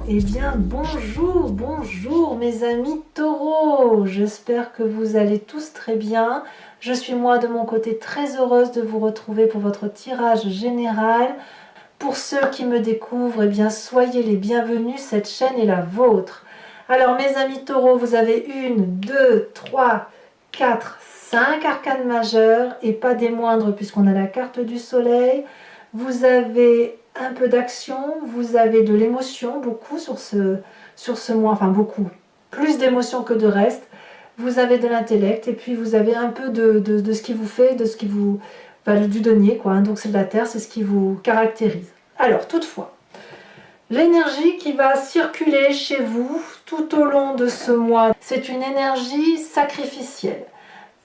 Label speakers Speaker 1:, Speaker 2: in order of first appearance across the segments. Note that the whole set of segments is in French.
Speaker 1: Eh bien, bonjour mes amis taureaux. J'espère que vous allez tous très bien. Je suis moi de mon côté très heureuse de vous retrouver pour votre tirage général. Pour ceux qui me découvrent, eh bien, soyez les bienvenus, cette chaîne est la vôtre. Alors mes amis taureaux, vous avez 1, 2, 3, 4, 5 arcanes majeures et pas des moindres puisqu'on a la carte du soleil. Vous avez un peu d'action, vous avez de l'émotion, beaucoup sur ce mois, enfin beaucoup, plus d'émotion que de reste. Vous avez de l'intellect et puis vous avez un peu de ce qui vous fait, de ce qui vous... Enfin, du denier, quoi, hein, donc c'est de la terre, c'est ce qui vous caractérise. Alors, toutefois, l'énergie qui va circuler chez vous tout au long de ce mois, c'est une énergie sacrificielle.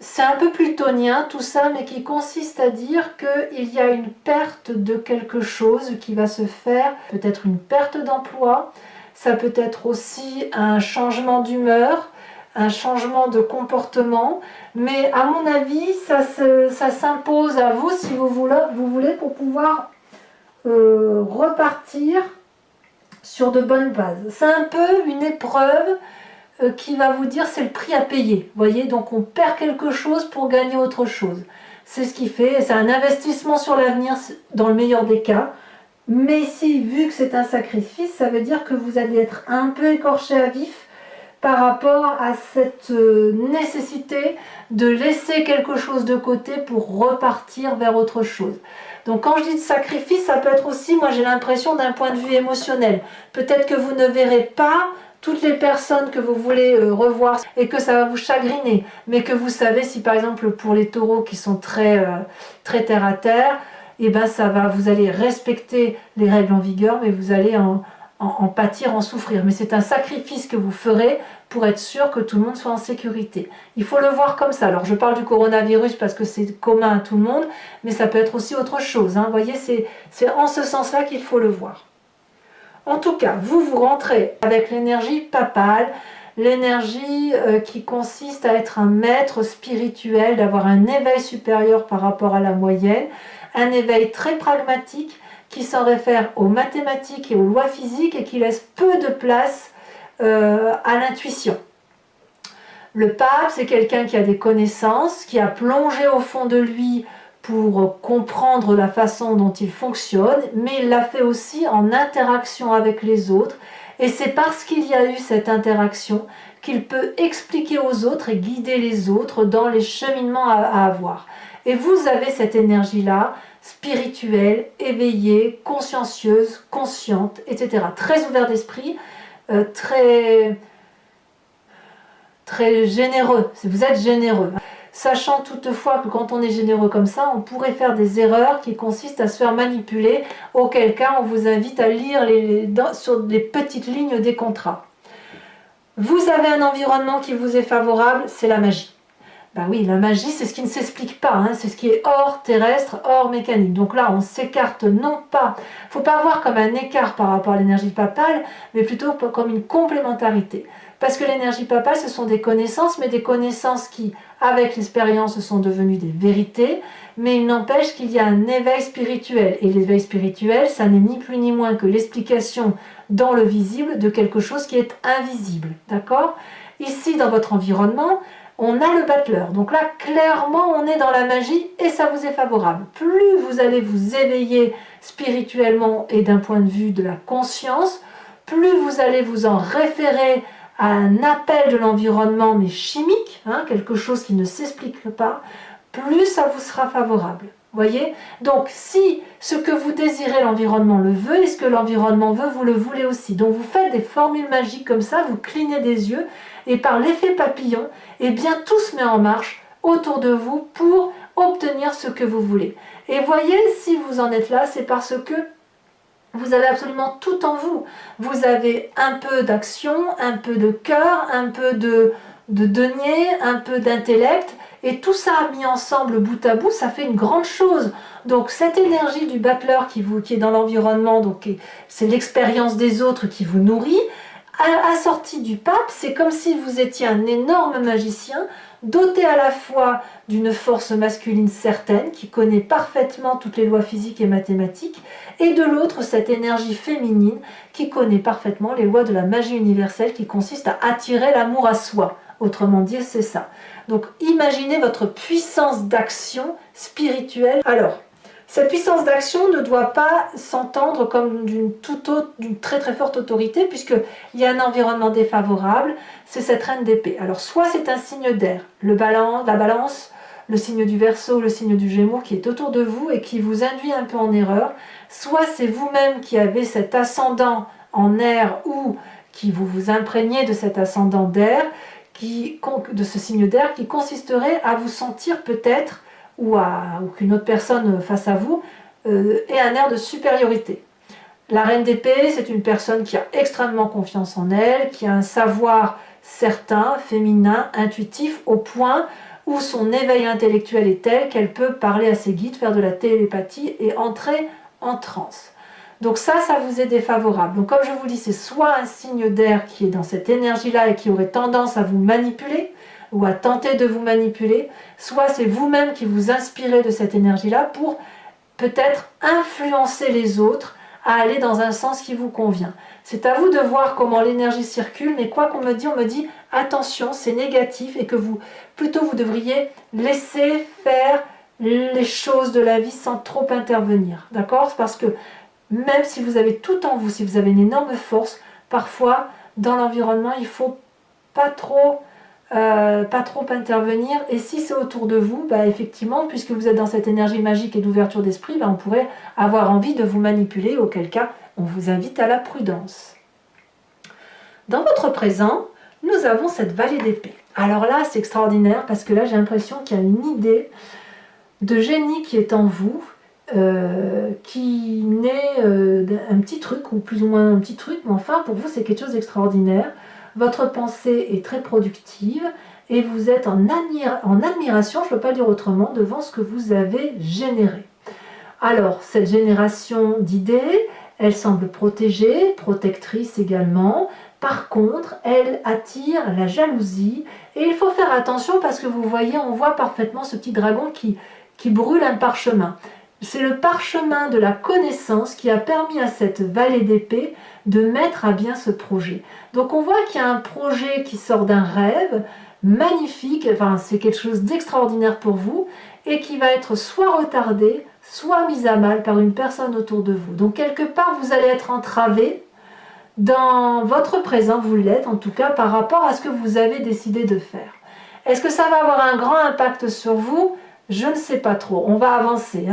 Speaker 1: C'est un peu plutonien tout ça, mais qui consiste à dire qu'il y a une perte de quelque chose qui va se faire, peut-être une perte d'emploi, ça peut être aussi un changement d'humeur, un changement de comportement, mais à mon avis, ça s'impose à vous si vous voulez pour pouvoir repartir sur de bonnes bases. C'est un peu une épreuve qui va vous dire c'est le prix à payer. Vous voyez, donc on perd quelque chose pour gagner autre chose. C'est ce qui fait, c'est un investissement sur l'avenir dans le meilleur des cas. Mais ici, vu que c'est un sacrifice, ça veut dire que vous allez être un peu écorché à vif par rapport à cette nécessité de laisser quelque chose de côté pour repartir vers autre chose. Donc quand je dis de sacrifice, ça peut être aussi, moi j'ai l'impression d'un point de vue émotionnel. Peut-être que vous ne verrez pas toutes les personnes que vous voulez revoir et que ça va vous chagriner, mais que vous savez si par exemple pour les taureaux qui sont très terre à terre, et ben ça va, vous allez respecter les règles en vigueur, mais vous allez en pâtir, en souffrir. Mais c'est un sacrifice que vous ferez pour être sûr que tout le monde soit en sécurité. Il faut le voir comme ça. Alors je parle du coronavirus parce que c'est commun à tout le monde, mais ça peut être aussi autre chose. Hein. Vous voyez, c'est en ce sens-là qu'il faut le voir. En tout cas, vous rentrez avec l'énergie papale, l'énergie qui consiste à être un maître spirituel, d'avoir un éveil supérieur par rapport à la moyenne, un éveil très pragmatique qui s'en réfère aux mathématiques et aux lois physiques et qui laisse peu de place à l'intuition. Le pape, c'est quelqu'un qui a des connaissances, qui a plongé au fond de lui pour comprendre la façon dont il fonctionne, mais il l'a fait aussi en interaction avec les autres. Et c'est parce qu'il y a eu cette interaction qu'il peut expliquer aux autres et guider les autres dans les cheminements à avoir. Et vous avez cette énergie-là, spirituelle, éveillée, consciencieuse, consciente, etc. Très ouvert d'esprit, très généreux. Vous êtes généreux. Sachant toutefois que quand on est généreux comme ça, on pourrait faire des erreurs qui consistent à se faire manipuler, auquel cas on vous invite à lire sur les petites lignes des contrats. Vous avez un environnement qui vous est favorable, c'est la magie. Ben oui, la magie, c'est ce qui ne s'explique pas, hein, c'est ce qui est hors terrestre, hors mécanique. Donc là, on s'écarte non pas, il ne faut pas voir comme un écart par rapport à l'énergie papale, mais plutôt comme une complémentarité. Parce que l'énergie papale, ce sont des connaissances, mais des connaissances qui, avec l'expérience, sont devenues des vérités, mais il n'empêche qu'il y a un éveil spirituel. Et l'éveil spirituel, ça n'est ni plus ni moins que l'explication dans le visible de quelque chose qui est invisible. D'accord ? Ici, dans votre environnement, on a le battleur. Donc là, clairement, on est dans la magie et ça vous est favorable. Plus vous allez vous éveiller spirituellement et d'un point de vue de la conscience, plus vous allez vous en référer à un appel de l'environnement, mais chimique, hein, quelque chose qui ne s'explique pas, plus ça vous sera favorable. Voyez ? Donc, si ce que vous désirez, l'environnement le veut, et ce que l'environnement veut, vous le voulez aussi. Donc, vous faites des formules magiques comme ça, vous clignez des yeux, et par l'effet papillon, eh bien, tout se met en marche autour de vous pour obtenir ce que vous voulez. Et voyez, si vous en êtes là, c'est parce que vous avez absolument tout en vous. Vous avez un peu d'action, un peu de cœur, un peu de denier, un peu d'intellect, et tout ça mis ensemble bout à bout, ça fait une grande chose. Donc cette énergie du battleur qui est dans l'environnement, donc c'est l'expérience des autres qui vous nourrit, assortie du pape, c'est comme si vous étiez un énorme magicien doté à la fois d'une force masculine certaine, qui connaît parfaitement toutes les lois physiques et mathématiques, et de l'autre, cette énergie féminine qui connaît parfaitement les lois de la magie universelle, qui consiste à attirer l'amour à soi. Autrement dit, c'est ça. Donc, imaginez votre puissance d'action spirituelle. Alors, cette puissance d'action ne doit pas s'entendre comme d'une très très forte autorité, puisqu'il y a un environnement défavorable, c'est cette reine d'épée. Alors soit c'est un signe d'air, la balance, le signe du Verseau, le signe du Gémeaux qui est autour de vous et qui vous induit un peu en erreur, soit c'est vous-même qui avez cet ascendant en air ou qui vous imprégnez de cet ascendant d'air, de ce signe d'air qui consisterait à vous sentir peut-être ou qu'une autre personne face à vous ait un air de supériorité. La reine d'épée, c'est une personne qui a extrêmement confiance en elle, qui a un savoir certain, féminin, intuitif, au point où son éveil intellectuel est tel qu'elle peut parler à ses guides, faire de la télépathie et entrer en transe. Donc ça vous est défavorable. Donc comme je vous dis, c'est soit un signe d'air qui est dans cette énergie-là et qui aurait tendance à vous manipuler, ou à tenter de vous manipuler, soit c'est vous-même qui vous inspirez de cette énergie-là pour peut-être influencer les autres à aller dans un sens qui vous convient. C'est à vous de voir comment l'énergie circule, mais quoi qu'on me dit, on me dit attention, c'est négatif et que vous devriez laisser faire les choses de la vie sans trop intervenir. D'accord? Parce que même si vous avez tout en vous, si vous avez une énorme force, parfois dans l'environnement, il ne faut pas trop intervenir, et si c'est autour de vous, effectivement, puisque vous êtes dans cette énergie magique et d'ouverture d'esprit, on pourrait avoir envie de vous manipuler, auquel cas on vous invite à la prudence. Dans votre présent, nous avons cette vallée d'épée. Alors là, c'est extraordinaire, parce que là, j'ai l'impression qu'il y a une idée de génie qui est en vous, qui naît d'un petit truc, ou plus ou moins un petit truc, mais enfin, pour vous, c'est quelque chose d'extraordinaire. Votre pensée est très productive et vous êtes en admiration, je ne peux pas le dire autrement, devant ce que vous avez généré. Alors, cette génération d'idées, elle semble protégée, protectrice également. Par contre, elle attire la jalousie et il faut faire attention parce que vous voyez, on voit parfaitement ce petit dragon qui brûle un parchemin. C'est le parchemin de la connaissance qui a permis à cette vallée d'épée de mettre à bien ce projet. Donc on voit qu'il y a un projet qui sort d'un rêve magnifique, enfin c'est quelque chose d'extraordinaire pour vous et qui va être soit retardé, soit mis à mal par une personne autour de vous. Donc quelque part vous allez être entravé dans votre présent, vous l'êtes en tout cas par rapport à ce que vous avez décidé de faire. Est-ce que ça va avoir un grand impact sur vous ? Je ne sais pas trop, on va avancer,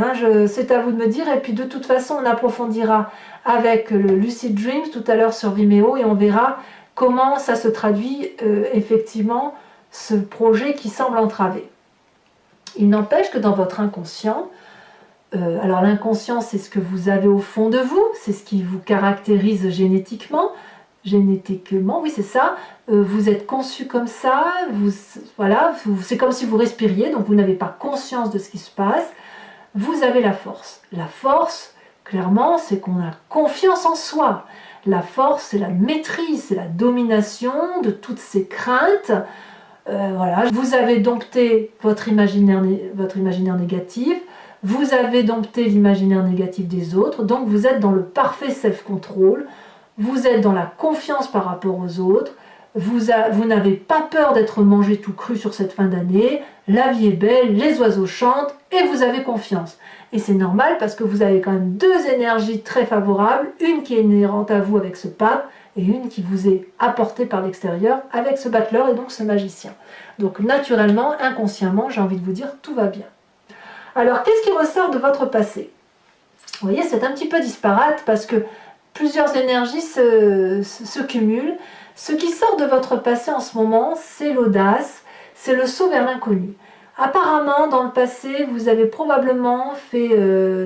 Speaker 1: c'est à vous de me dire, et puis de toute façon on approfondira avec le Lucid Dreams tout à l'heure sur Vimeo et on verra comment ça se traduit effectivement ce projet qui semble entravé. Il n'empêche que dans votre inconscient, alors l'inconscient c'est ce que vous avez au fond de vous, c'est ce qui vous caractérise génétiquement, oui c'est ça, vous êtes conçu comme ça, c'est comme si vous respiriez, donc vous n'avez pas conscience de ce qui se passe, vous avez la force. La force, clairement, c'est qu'on a confiance en soi. La force, c'est la maîtrise, c'est la domination de toutes ces craintes. Vous avez dompté votre imaginaire négatif, vous avez dompté l'imaginaire négatif des autres, donc vous êtes dans le parfait self-control, vous êtes dans la confiance par rapport aux autres, vous n'avez pas peur d'être mangé tout cru sur cette fin d'année, la vie est belle, les oiseaux chantent et vous avez confiance. Et c'est normal parce que vous avez quand même deux énergies très favorables, une qui est inhérente à vous avec ce pape et une qui vous est apportée par l'extérieur avec ce battleur et donc ce magicien. Donc naturellement, inconsciemment, j'ai envie de vous dire, tout va bien. Alors, qu'est-ce qui ressort de votre passé? Vous voyez, c'est un petit peu disparate parce que plusieurs énergies se cumulent. Ce qui sort de votre passé en ce moment, c'est l'audace, c'est le saut vers l'inconnu. Apparemment, dans le passé, vous avez probablement fait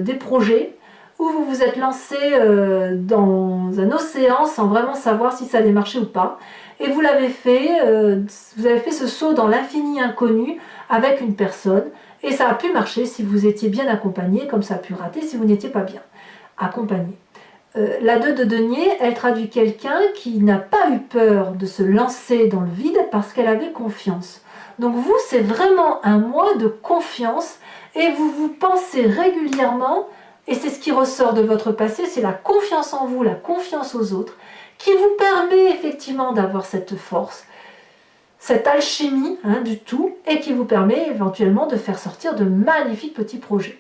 Speaker 1: des projets où vous vous êtes lancé dans un océan sans vraiment savoir si ça allait marcher ou pas. Et vous avez fait ce saut dans l'infini inconnu avec une personne. Et ça a pu marcher si vous étiez bien accompagné, comme ça a pu rater si vous n'étiez pas bien accompagné. La 2 de denier, elle traduit quelqu'un qui n'a pas eu peur de se lancer dans le vide parce qu'elle avait confiance. Donc vous, c'est vraiment un mois de confiance et vous vous pensez régulièrement, et c'est ce qui ressort de votre passé, c'est la confiance en vous, la confiance aux autres, qui vous permet effectivement d'avoir cette force, cette alchimie du tout, et qui vous permet éventuellement de faire sortir de magnifiques petits projets.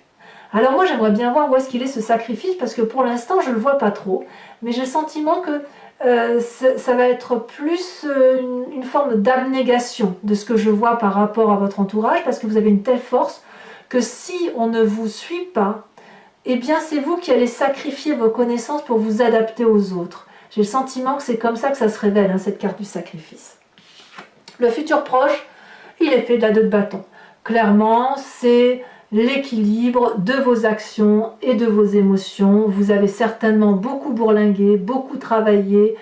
Speaker 1: Alors moi j'aimerais bien voir où est-ce qu'il est ce sacrifice, parce que pour l'instant je ne le vois pas trop, mais j'ai le sentiment que ça va être plus une forme d'abnégation de ce que je vois par rapport à votre entourage, parce que vous avez une telle force que si on ne vous suit pas, eh bien c'est vous qui allez sacrifier vos connaissances pour vous adapter aux autres. J'ai le sentiment que c'est comme ça que ça se révèle, cette carte du sacrifice. Le futur proche, il est fait de la 2 de bâton. Clairement, c'est l'équilibre de vos actions et de vos émotions. Vous avez certainement beaucoup bourlingué, beaucoup travaillé,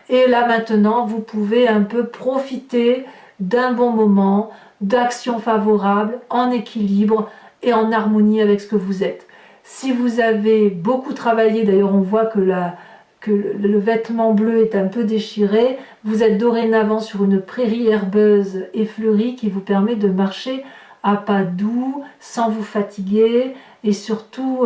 Speaker 1: et là maintenant, vous pouvez un peu profiter d'un bon moment, d'actions favorables, en équilibre et en harmonie avec ce que vous êtes. Si vous avez beaucoup travaillé, d'ailleurs on voit que le vêtement bleu est un peu déchiré, vous êtes dorénavant sur une prairie herbeuse et fleurie qui vous permet de marcher à pas doux, sans vous fatiguer, et surtout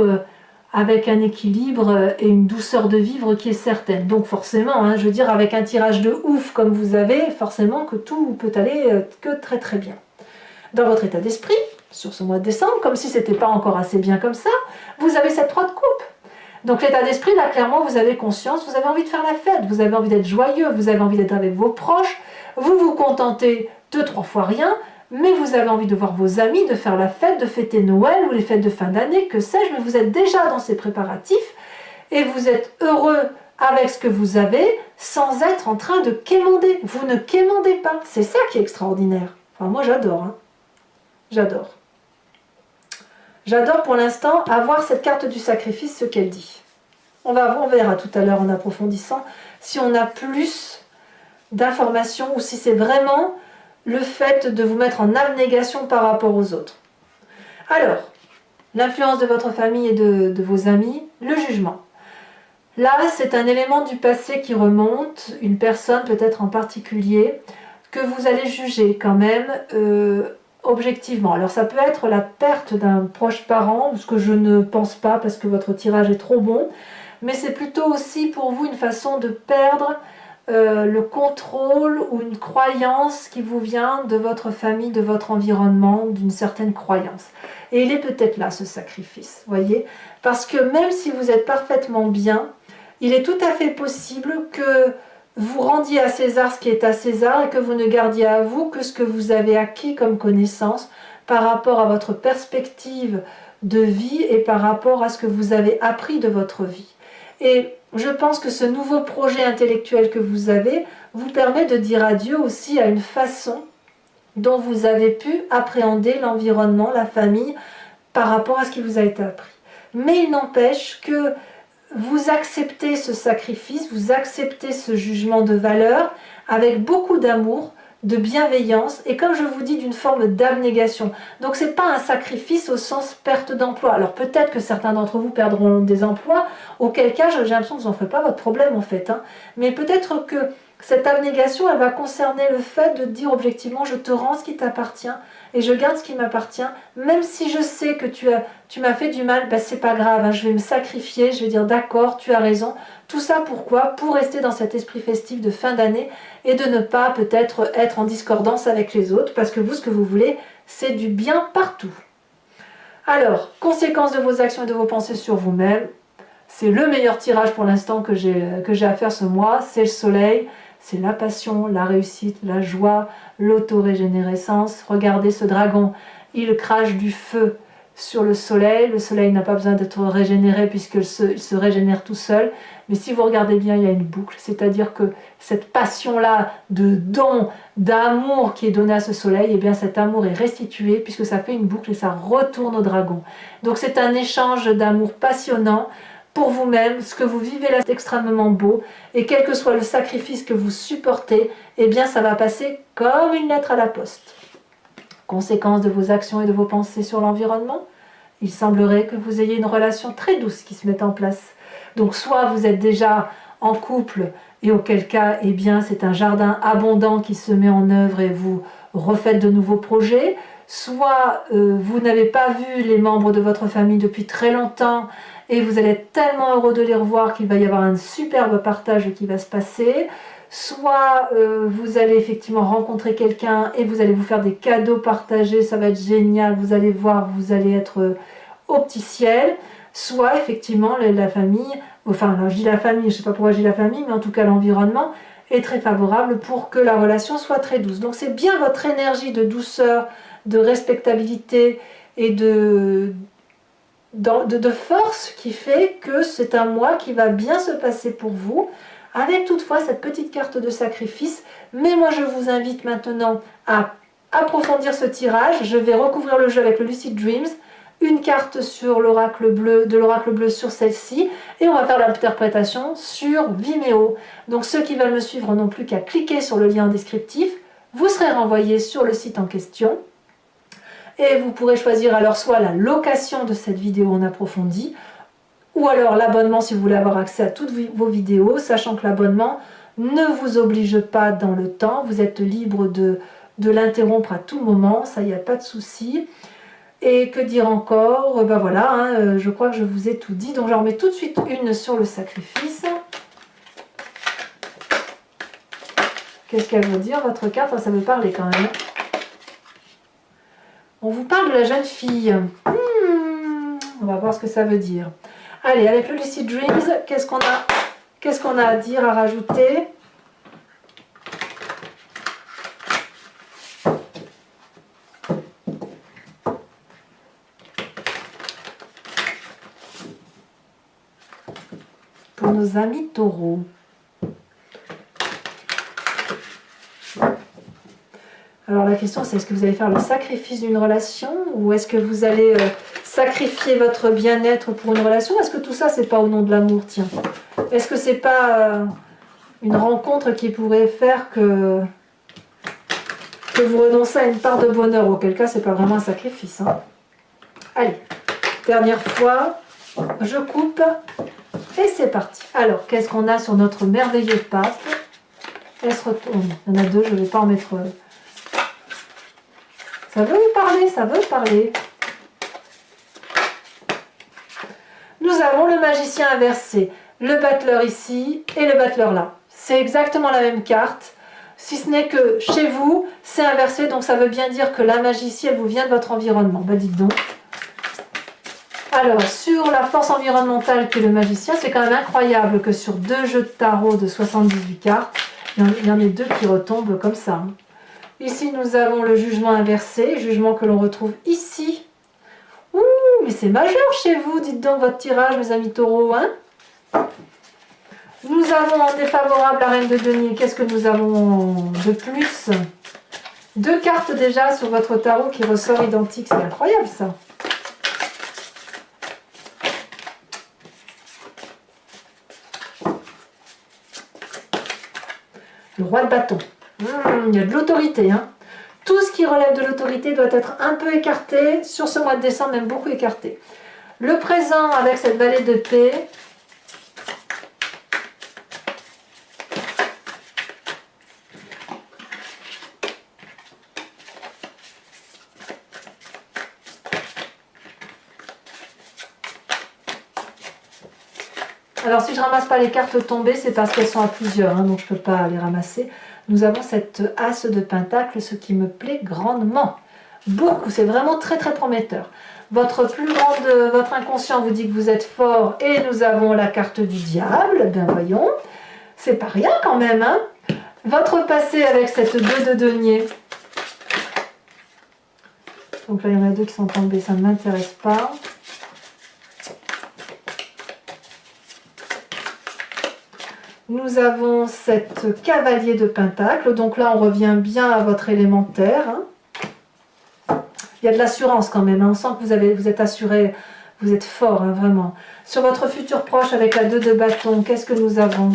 Speaker 1: avec un équilibre et une douceur de vivre qui est certaine. Donc forcément, je veux dire, avec un tirage de ouf comme vous avez, forcément que tout peut aller que très très bien. Dans votre état d'esprit, sur ce mois de décembre, comme si c'était pas encore assez bien comme ça, vous avez cette 3 de coupe. Donc l'état d'esprit, là, clairement, vous avez conscience, vous avez envie de faire la fête, vous avez envie d'être joyeux, vous avez envie d'être avec vos proches, vous vous contentez de 3 fois rien, mais vous avez envie de voir vos amis, de faire la fête, de fêter Noël ou les fêtes de fin d'année, que sais-je, mais vous êtes déjà dans ces préparatifs et vous êtes heureux avec ce que vous avez sans être en train de quémander. Vous ne quémandez pas, c'est ça qui est extraordinaire. Enfin, moi j'adore, j'adore. J'adore pour l'instant avoir cette carte du sacrifice, ce qu'elle dit. On verra tout à l'heure en approfondissant si on a plus d'informations ou si c'est vraiment le fait de vous mettre en abnégation par rapport aux autres. Alors, l'influence de votre famille et de vos amis, le jugement. Là, c'est un élément du passé qui remonte, une personne peut-être en particulier, que vous allez juger quand même objectivement. Alors ça peut être la perte d'un proche parent, ce que je ne pense pas parce que votre tirage est trop bon, mais c'est plutôt aussi pour vous une façon de perdre le contrôle ou une croyance qui vous vient de votre famille, de votre environnement, d'une certaine croyance. Et il est peut-être là ce sacrifice, voyez, parce que même si vous êtes parfaitement bien, il est tout à fait possible que vous rendiez à César ce qui est à César et que vous ne gardiez à vous que ce que vous avez acquis comme connaissance par rapport à votre perspective de vie et par rapport à ce que vous avez appris de votre vie. Et je pense que ce nouveau projet intellectuel que vous avez vous permet de dire adieu aussi à une façon dont vous avez pu appréhender l'environnement, la famille, par rapport à ce qui vous a été appris. Mais il n'empêche que vous acceptez ce sacrifice, vous acceptez ce jugement de valeur avec beaucoup d'amour, de bienveillance et comme je vous dis d'une forme d'abnégation. Donc c'est pas un sacrifice au sens perte d'emploi. Alors peut-être que certains d'entre vous perdront des emplois, auquel cas j'ai l'impression que vous n'en ferez pas votre problème en fait. Mais peut-être que cette abnégation elle va concerner le fait de dire objectivement je te rends ce qui t'appartient et je garde ce qui m'appartient, même si je sais que tu m'as fait du mal, ben c'est pas grave, je vais me sacrifier, je vais dire d'accord, tu as raison. Tout ça pourquoi? Pour rester dans cet esprit festif de fin d'année et de ne pas peut-être être en discordance avec les autres, parce que vous, ce que vous voulez, c'est du bien partout. Alors, conséquences de vos actions et de vos pensées sur vous-même, c'est le meilleur tirage pour l'instant que j'ai à faire ce mois, c'est le soleil, c'est la passion, la réussite, la joie, l'autorégénérescence. Regardez ce dragon, il crache du feu sur le soleil n'a pas besoin d'être régénéré puisqu'il se régénère tout seul, mais si vous regardez bien, il y a une boucle, c'est-à-dire que cette passion-là de don, d'amour qui est donnée à ce soleil, et bien cet amour est restitué puisque ça fait une boucle et ça retourne au dragon. Donc c'est un échange d'amour passionnant pour vous-même, ce que vous vivez là c'est extrêmement beau, et quel que soit le sacrifice que vous supportez, eh bien ça va passer comme une lettre à la poste. Conséquence de vos actions et de vos pensées sur l'environnement, il semblerait que vous ayez une relation très douce qui se mette en place. Donc soit vous êtes déjà en couple, et auquel cas, eh bien c'est un jardin abondant qui se met en œuvre et vous refaites de nouveaux projets, soit vous n'avez pas vu les membres de votre famille depuis très longtemps et vous allez être tellement heureux de les revoir qu'il va y avoir un superbe partage qui va se passer, soit vous allez effectivement rencontrer quelqu'un et vous allez vous faire des cadeaux partagés, ça va être génial, vous allez voir, vous allez être au petit ciel, soit effectivement la famille, enfin alors, je dis la famille, je ne sais pas pourquoi je dis la famille, mais en tout cas l'environnement est très favorable pour que la relation soit très douce. Donc c'est bien votre énergie de douceur, de respectabilité et de force qui fait que c'est un mois qui va bien se passer pour vous, avec toutefois cette petite carte de sacrifice. Mais moi je vous invite maintenant à approfondir ce tirage. Je vais recouvrir le jeu avec le Lucid Dreams, une carte sur l'oracle bleu, de l'oracle bleu sur celle-ci, et on va faire l'interprétation sur Vimeo. Donc ceux qui veulent me suivre n'ont plus qu'à cliquer sur le lien en descriptif, vous serez renvoyé sur le site en question, et vous pourrez choisir alors soit la location de cette vidéo en approfondi, ou alors l'abonnement si vous voulez avoir accès à toutes vos vidéos, sachant que l'abonnement ne vous oblige pas dans le temps, vous êtes libre de l'interrompre à tout moment, ça il n'y a pas de souci. Et que dire encore, ben voilà, hein, je crois que je vous ai tout dit, donc j'en remets tout de suite une sur le sacrifice. Qu'est-ce qu'elle veut dire votre carte? Enfin, ça veut parler quand même. On vous parle de la jeune fille. On va voir ce que ça veut dire. Allez, avec le Lucid Dreams, qu'est-ce qu'on a à dire, à rajouter? Pour nos amis taureaux. Alors la question c'est, est-ce que vous allez faire le sacrifice d'une relation ou est-ce que vous allez sacrifier votre bien-être pour une relation? Est-ce que tout ça c'est pas au nom de l'amour? Tiens, est-ce que c'est pas une rencontre qui pourrait faire que vous renoncez à une part de bonheur? Auquel cas c'est pas vraiment un sacrifice, hein. Allez, dernière fois, je coupe et c'est parti. Alors qu'est-ce qu'on a sur notre merveilleux pape? Elle se retourne, il y en a deux, je ne vais pas en mettre... Ça veut parler, ça veut parler. Nous avons le magicien inversé, le battleur ici et le battleur là. C'est exactement la même carte, si ce n'est que chez vous, c'est inversé, donc ça veut bien dire que la magie ici, elle vous vient de votre environnement. Ben dites donc. Alors, sur la force environnementale qu'est le magicien, c'est quand même incroyable que sur deux jeux de tarot de 78 cartes, il y en ait deux qui retombent comme ça. Ici, nous avons le jugement inversé, jugement que l'on retrouve ici. Ouh, mais c'est majeur chez vous, dites donc votre tirage, mes amis taureaux, hein? Nous avons en défavorable la reine de denier. Qu'est-ce que nous avons de plus? Deux cartes déjà sur votre tarot qui ressort identique, c'est incroyable ça. Le roi de bâton. Il y a de l'autorité, hein. Tout ce qui relève de l'autorité doit être un peu écarté, sur ce mois de décembre, même beaucoup écarté. Le présent avec cette vallée de paix. Alors si je ne ramasse pas les cartes tombées, c'est parce qu'elles sont à plusieurs, hein, donc je ne peux pas les ramasser. Nous avons cette as de pentacle, ce qui me plaît grandement. Beaucoup, c'est vraiment très très prometteur. Votre inconscient vous dit que vous êtes fort et nous avons la carte du diable, bien voyons. C'est pas rien quand même, hein. Votre passé avec cette 2 de denier. Donc là il y en a deux qui sont tombés, ça ne m'intéresse pas. Nous avons cette cavalier de pentacle, donc là on revient bien à votre élémentaire. Hein. Il y a de l'assurance quand même, hein. On sent que vous êtes assuré, vous êtes fort, hein, vraiment. Sur votre futur proche avec la 2 de bâton, qu'est-ce que nous avons?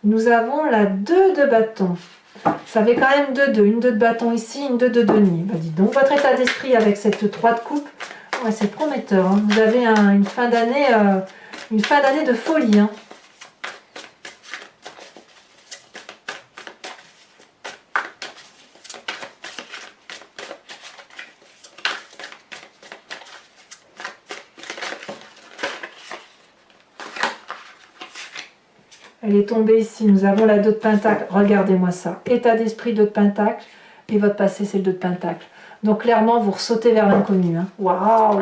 Speaker 1: nous avons la 2 de bâton. Ça fait quand même 2-2, une 2 de bâton ici, une 2 de denier. Bah, dis donc, votre état d'esprit avec cette 3 de coupe, ouais, c'est prometteur. Hein. Vous avez une fin d'année de folie. Hein. Elle est tombée ici, nous avons la 2 de pentacle, regardez-moi ça, état d'esprit 2 de pentacle, et votre passé c'est le 2 de pentacle. Donc clairement vous ressautez vers l'inconnu. Hein. Waouh!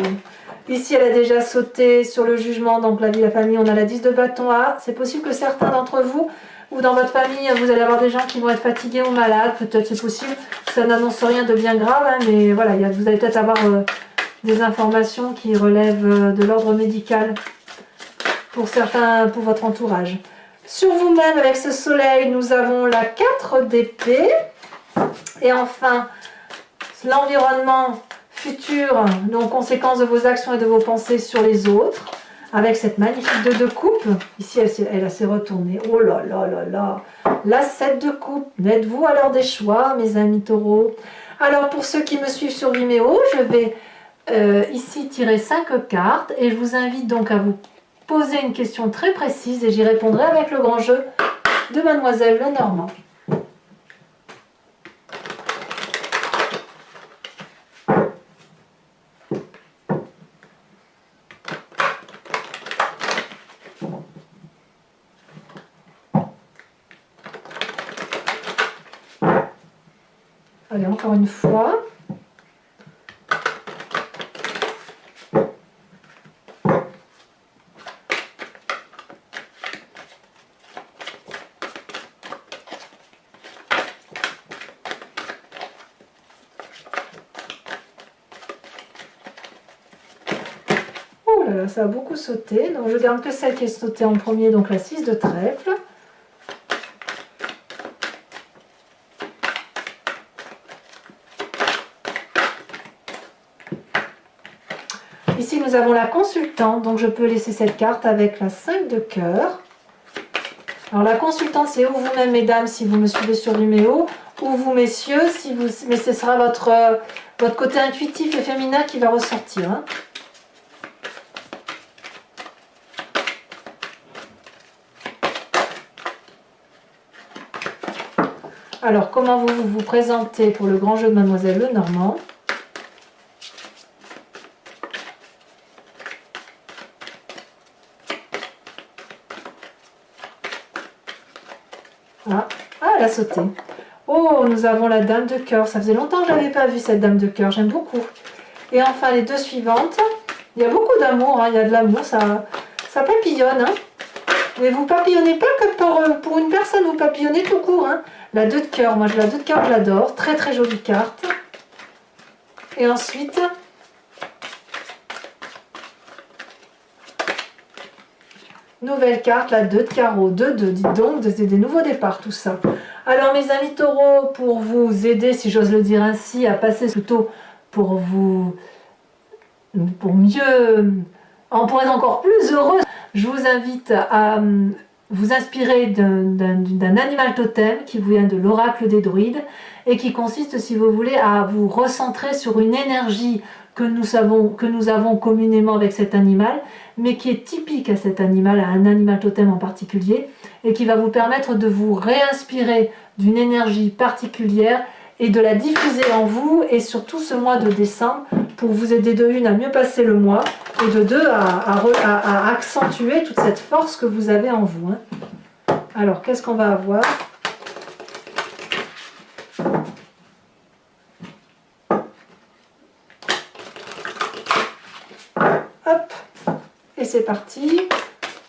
Speaker 1: Ici elle a déjà sauté sur le jugement, donc la vie, la famille, on a la 10 de bâton. Ah, c'est possible que certains d'entre vous, ou dans votre famille, vous allez avoir des gens qui vont être fatigués ou malades, peut-être c'est possible, ça n'annonce rien de bien grave, hein, mais voilà, vous allez peut-être avoir des informations qui relèvent de l'ordre médical pour certains, pour votre entourage. Sur vous-même, avec ce soleil, nous avons la 4 d'épée. Et enfin, l'environnement futur, donc conséquence de vos actions et de vos pensées sur les autres, avec cette magnifique 2 de coupe. Ici, elle s'est retournée. Oh là là là là. La 7 de coupe. N'êtes-vous alors des choix, mes amis taureaux? Alors, pour ceux qui me suivent sur Vimeo, je vais ici tirer 5 cartes. Et je vous invite donc à vous poser une question très précise et j'y répondrai avec le grand jeu de Mademoiselle Lenormand. Allez, encore une fois. Ça a beaucoup sauté, donc je garde que celle qui est sautée en premier, donc la 6 de trèfle. Ici nous avons la consultante, donc je peux laisser cette carte avec la 5 de cœur. Alors la consultante c'est ou vous-même mesdames si vous me suivez sur Vimeo, ou vous messieurs, mais ce sera votre côté intuitif et féminin qui va ressortir. Hein. Alors, comment vous vous présentez pour le grand jeu de Mademoiselle Lenormand? Ah, elle a sauté. Oh, nous avons la dame de cœur. Ça faisait longtemps que je n'avais pas vu cette dame de cœur. J'aime beaucoup. Et enfin, les 2 suivantes. Il y a beaucoup d'amour. Hein. Il y a de l'amour. Ça papillonne. Hein. Mais vous papillonnez pas que pour une personne. Vous papillonnez tout court. Hein. La 2 de cœur, moi la 2 de cœur, je l'adore. Très très jolie carte. Et ensuite, nouvelle carte, la 2 de carreau. 2-2, dites donc, des nouveaux départs, tout ça. Alors mes amis taureaux, pour vous aider, si j'ose le dire ainsi, à passer plutôt pour être encore plus heureux, je vous invite à vous inspirer d'un animal totem qui vient de l'oracle des druides et qui consiste, si vous voulez, à vous recentrer sur une énergie que nous avons communément avec cet animal, mais qui est typique à cet animal, à un animal totem en particulier, et qui va vous permettre de vous réinspirer d'une énergie particulière et de la diffuser en vous, et surtout ce mois de décembre, pour vous aider de 1 à mieux passer le mois, et de 2 à accentuer toute cette force que vous avez en vous. Hein. Alors, qu'est-ce qu'on va avoir ? Hop, et c'est parti.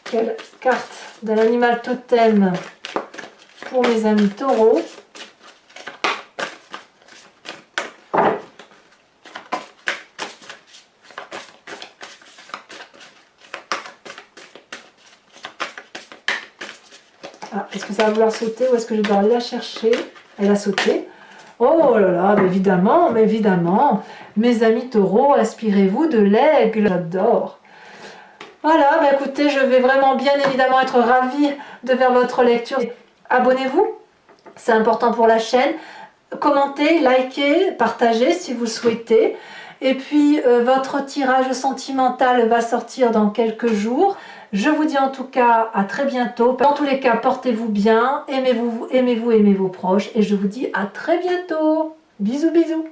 Speaker 1: Quelle carte d'un animal totem pour mes amis taureaux. Ah, est-ce que ça va vouloir sauter ou est-ce que je dois aller la chercher? Elle a sauté. Oh là là, mais évidemment, mes amis taureaux, inspirez-vous de l'aigle, j'adore. Voilà, bah écoutez, je vais vraiment bien évidemment être ravie de faire votre lecture. Abonnez-vous, c'est important pour la chaîne. Commentez, likez, partagez si vous le souhaitez. Et puis, votre tirage sentimental va sortir dans quelques jours. Je vous dis en tout cas à très bientôt. Dans tous les cas, portez-vous bien, aimez-vous, aimez vos proches. Et je vous dis à très bientôt. Bisous, bisous.